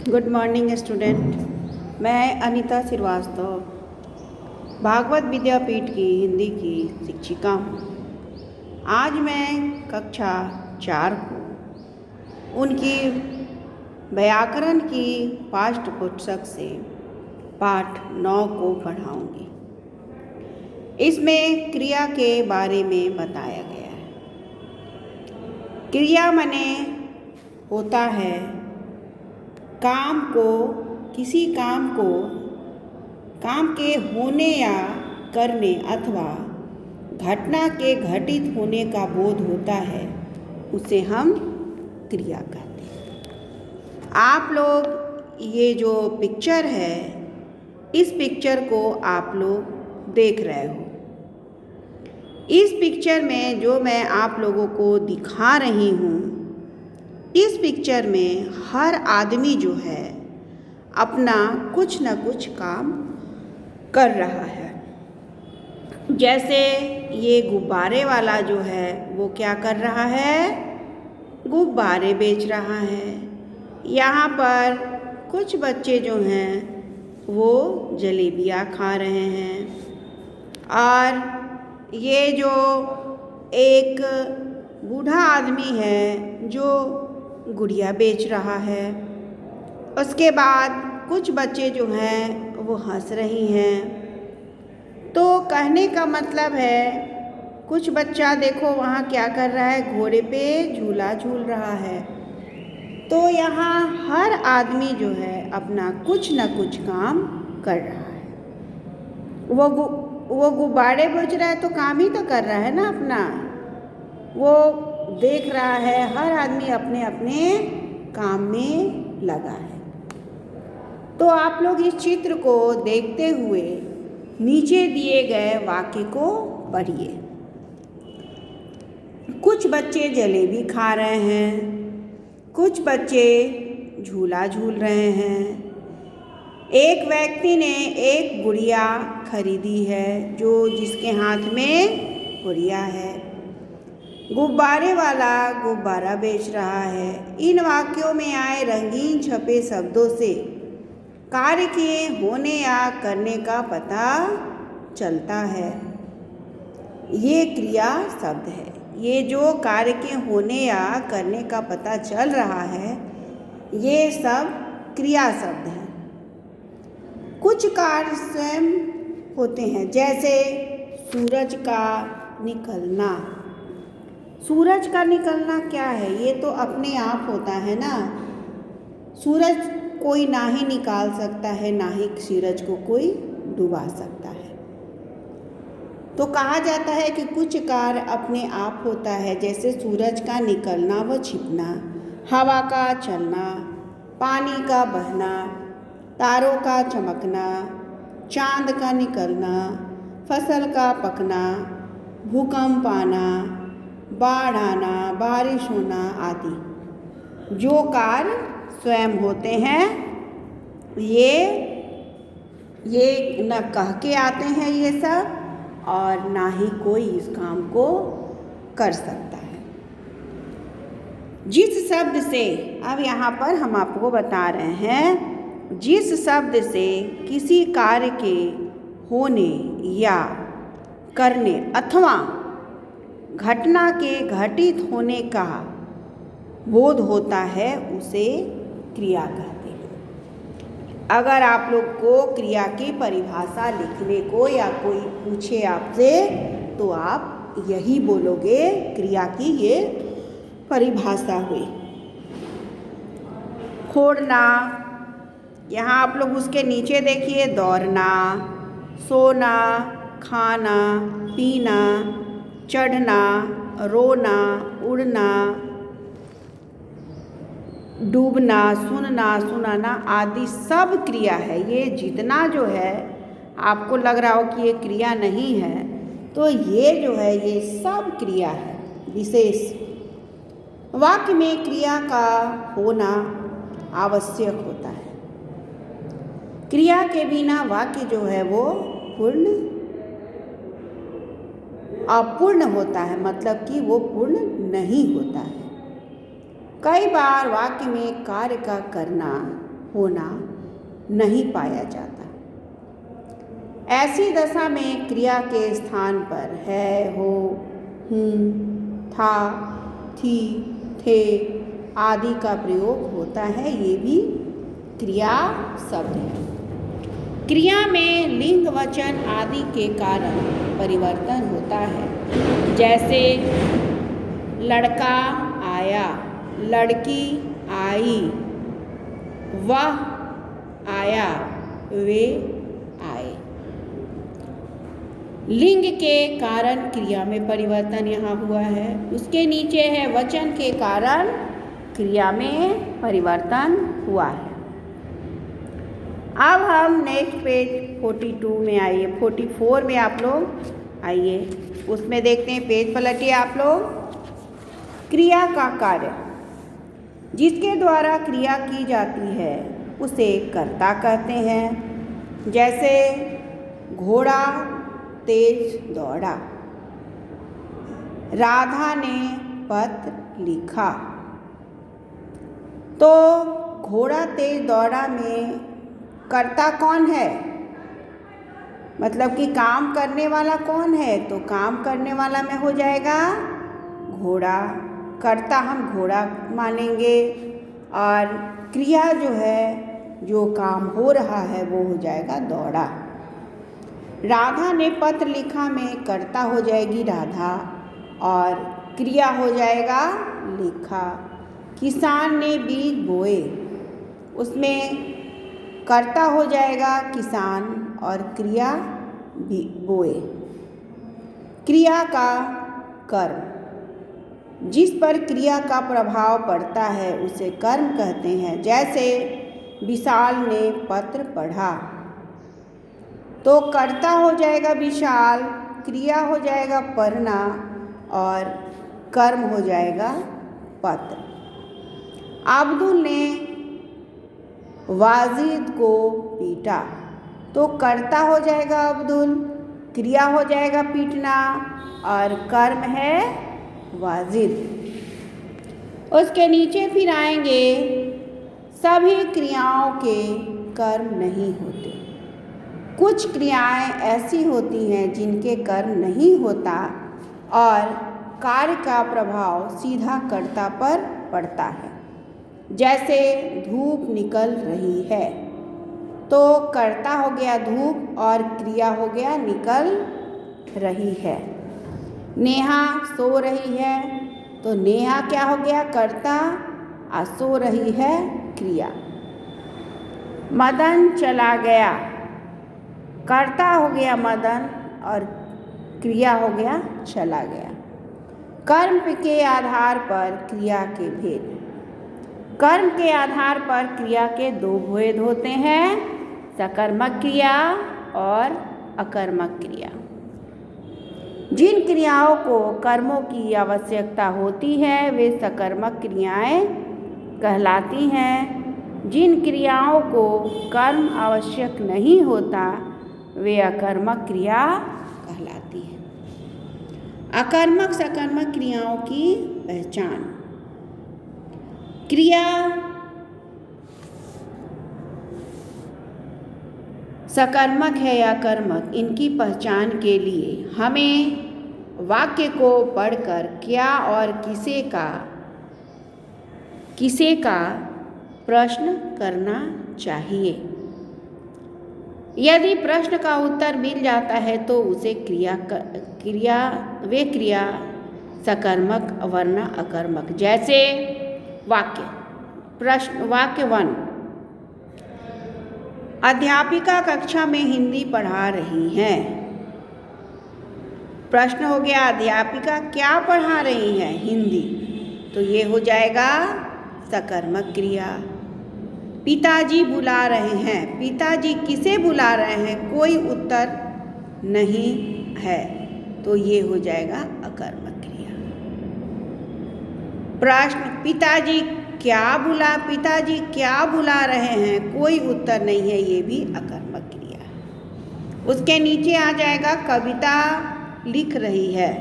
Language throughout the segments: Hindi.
Good morning student. मैं अनीता श्रीवास्तव भागवत विद्यापीठ की हिंदी की शिक्षिका हूँ। आज मैं कक्षा 4 को उनकी व्याकरण की पाठ्य पुस्तक से पाठ 9 को पढ़ाऊँगी। इसमें क्रिया के बारे में बताया गया है। क्रिया माने होता है काम को, किसी काम को, काम के होने या करने अथवा घटना के घटित होने का बोध होता है, उसे हम क्रिया कहते हैं। आप लोग ये जो पिक्चर है, इस पिक्चर को आप लोग देख रहे हो। इस पिक्चर में जो मैं आप लोगों को दिखा रही हूँ, इस पिक्चर में हर आदमी जो है अपना कुछ न कुछ काम कर रहा है। जैसे ये गुब्बारे वाला जो है वो क्या कर रहा है, गुब्बारे बेच रहा है। यहाँ पर कुछ बच्चे जो हैं वो जलेबियाँ खा रहे हैं। और ये जो एक बूढ़ा आदमी है जो गुड़िया बेच रहा है। उसके बाद कुछ बच्चे जो हैं वो हंस रही हैं। तो कहने का मतलब है, कुछ बच्चा देखो वहाँ क्या कर रहा है, घोड़े पे झूला झूल रहा है। तो यहाँ हर आदमी जो है अपना कुछ न कुछ काम कर रहा है। वो गुब्बारे बेच रहा है तो काम ही तो कर रहा है ना अपना। वो देख रहा है, हर आदमी अपने अपने काम में लगा है। तो आप लोग इस चित्र को देखते हुए नीचे दिए गए वाक्य को पढ़िए। कुछ बच्चे जलेबी खा रहे हैं, कुछ बच्चे झूला झूल रहे हैं। एक व्यक्ति ने एक गुड़िया खरीदी है, जिसके हाथ में गुड़िया है। गुब्बारे वाला गुब्बारा बेच रहा है। इन वाक्यों में आए रंगीन छपे शब्दों से कार्य के होने या करने का पता चलता है। ये क्रिया शब्द है। ये जो कार्य के होने या करने का पता चल रहा है, ये सब क्रिया शब्द हैं। कुछ कार्य स्वयं होते हैं, जैसे सूरज का निकलना। सूरज का निकलना क्या है? ये तो अपने आप होता है ना। सूरज कोई ना ही निकाल सकता है, ना ही सूरज को कोई डुबा सकता है। तो कहा जाता है कि कुछ कार्य अपने आप होता है, जैसे सूरज का निकलना व छिपना, हवा का चलना, पानी का बहना, तारों का चमकना, चांद का निकलना, फसल का पकना, भूकंप आना, बाढ़ आना, बारिश होना आदि जो कार्य स्वयं होते हैं, ये न कह के आते हैं ये सब, और ना ही कोई इस काम को कर सकता है। जिस शब्द से, अब यहाँ पर हम आपको बता रहे हैं, जिस शब्द से किसी कार्य के होने या करने अथवा घटना के घटित होने का बोध होता है, उसे क्रिया कहते हैं। अगर आप लोग को क्रिया की परिभाषा लिखने को या कोई पूछे आपसे, तो आप यही बोलोगे, क्रिया की ये परिभाषा हुई। फोड़ना, यहाँ आप लोग उसके नीचे देखिए, दौड़ना, सोना, खाना, पीना, चढ़ना, रोना, उड़ना, डूबना, सुनना, सुनाना आदि सब क्रिया है। ये जितना जो है आपको लग रहा हो कि ये क्रिया नहीं है, तो ये जो है ये सब क्रिया है। विशेष वाक्य में क्रिया का होना आवश्यक होता है। क्रिया के बिना वाक्य जो है वो अपूर्ण होता है, मतलब कि वो पूर्ण नहीं होता है। कई बार वाक्य में कार्य का करना होना नहीं पाया जाता। ऐसी दशा में क्रिया के स्थान पर है, हो, हूँ, था, थी, थे आदि का प्रयोग होता है। ये भी क्रिया शब्द है। क्रिया में लिंग वचन आदि के कारण परिवर्तन होता है। जैसे लड़का आया, लड़की आई, वह आया, वे आए। लिंग के कारण क्रिया में परिवर्तन यहाँ हुआ है। उसके नीचे है वचन के कारण क्रिया में परिवर्तन हुआ है। अब हम नेक्स्ट पेज 42 में आइए, 44 में आप लोग आइए, उसमें देखते हैं। पेज पलटिए आप लोग। क्रिया का कार्य, जिसके द्वारा क्रिया की जाती है उसे कर्ता कहते हैं। जैसे घोड़ा तेज दौड़ा, राधा ने पत्र लिखा। तो घोड़ा तेज दौड़ा में कर्ता कौन है, मतलब कि काम करने वाला कौन है, तो काम करने वाला में हो जाएगा घोड़ा, कर्ता हम घोड़ा मानेंगे। और क्रिया जो है, जो काम हो रहा है वो हो जाएगा दौड़ा। राधा ने पत्र लिखा में कर्ता हो जाएगी राधा और क्रिया हो जाएगा लिखा। किसान ने बीज बोए, उसमें कर्ता हो जाएगा किसान और क्रिया बोए। क्रिया का कर्म, जिस पर क्रिया का प्रभाव पड़ता है उसे कर्म कहते हैं। जैसे विशाल ने पत्र पढ़ा, तो कर्ता हो जाएगा विशाल, क्रिया हो जाएगा पढ़ना और कर्म हो जाएगा पत्र। अब्दुल ने वाजिद को पीटा, तो कर्ता हो जाएगा अब्दुल, क्रिया हो जाएगा पीटना और कर्म है वाजिद। उसके नीचे फिर आएंगे, सभी क्रियाओं के कर्म नहीं होते। कुछ क्रियाएं ऐसी होती हैं जिनके कर्म नहीं होता और कार्य का प्रभाव सीधा कर्ता पर पड़ता है। जैसे धूप निकल रही है, तो कर्ता हो गया धूप और क्रिया हो गया निकल रही है। नेहा सो रही है, तो नेहा क्या हो गया कर्ता और सो रही है क्रिया। मदन चला गया, कर्ता हो गया मदन और क्रिया हो गया चला गया। कर्म के आधार पर क्रिया के भेद, कर्म के आधार पर क्रिया के दो भेद होते हैं, सकर्मक क्रिया और अकर्मक क्रिया। जिन क्रियाओं को कर्मों की आवश्यकता होती है वे सकर्मक क्रियाएं कहलाती हैं। जिन क्रियाओं को कर्म आवश्यक नहीं होता वे अकर्मक क्रिया कहलाती है। अकर्मक सकर्मक क्रियाओं की पहचान। क्रिया सकर्मक है या कर्मक, इनकी पहचान के लिए हमें वाक्य को पढ़कर क्या और किसे का प्रश्न करना चाहिए। यदि प्रश्न का उत्तर मिल जाता है तो उसे क्रिया सकर्मक वरना अकर्मक। जैसे वाक्य 1, अध्यापिका कक्षा में हिंदी पढ़ा रही हैं। प्रश्न हो गया अध्यापिका क्या पढ़ा रही हैं, हिंदी, तो ये हो जाएगा सकर्मक क्रिया। पिताजी बुला रहे हैं, पिताजी किसे बुला रहे हैं, कोई उत्तर नहीं है, तो ये हो जाएगा अकर्मक क्रिया। प्रश्न पिताजी क्या बुला रहे हैं, कोई उत्तर नहीं है, ये भी अकर्मक क्रिया है। उसके नीचे आ जाएगा कविता लिख रही है,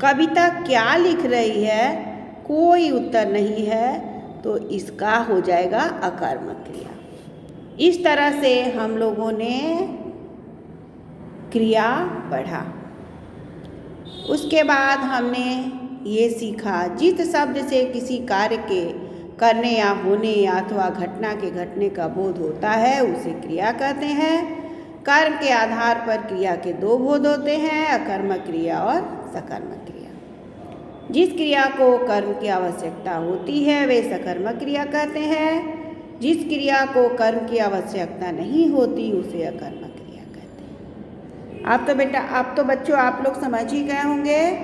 कविता क्या लिख रही है, कोई उत्तर नहीं है, तो इसका हो जाएगा अकर्मक क्रिया। इस तरह से हम लोगों ने क्रिया पढ़ा। उसके बाद हमने ये सीखा, जित शब्द से किसी कार्य के करने या होने या अथवा घटना के घटने का बोध होता है उसे क्रिया कहते हैं। कर्म के आधार पर क्रिया के दो बोध होते हैं, अकर्मक क्रिया और सकर्मक क्रिया। जिस क्रिया को कर्म की आवश्यकता होती है वे सकर्मक क्रिया कहते हैं। जिस क्रिया को कर्म की आवश्यकता नहीं होती उसे अकर्मक क्रिया कहते हैं। आप तो बच्चों आप लोग समझ ही गए होंगे।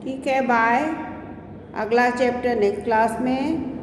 ठीक है, बाय। अगला चैप्टर नेक्स्ट क्लास में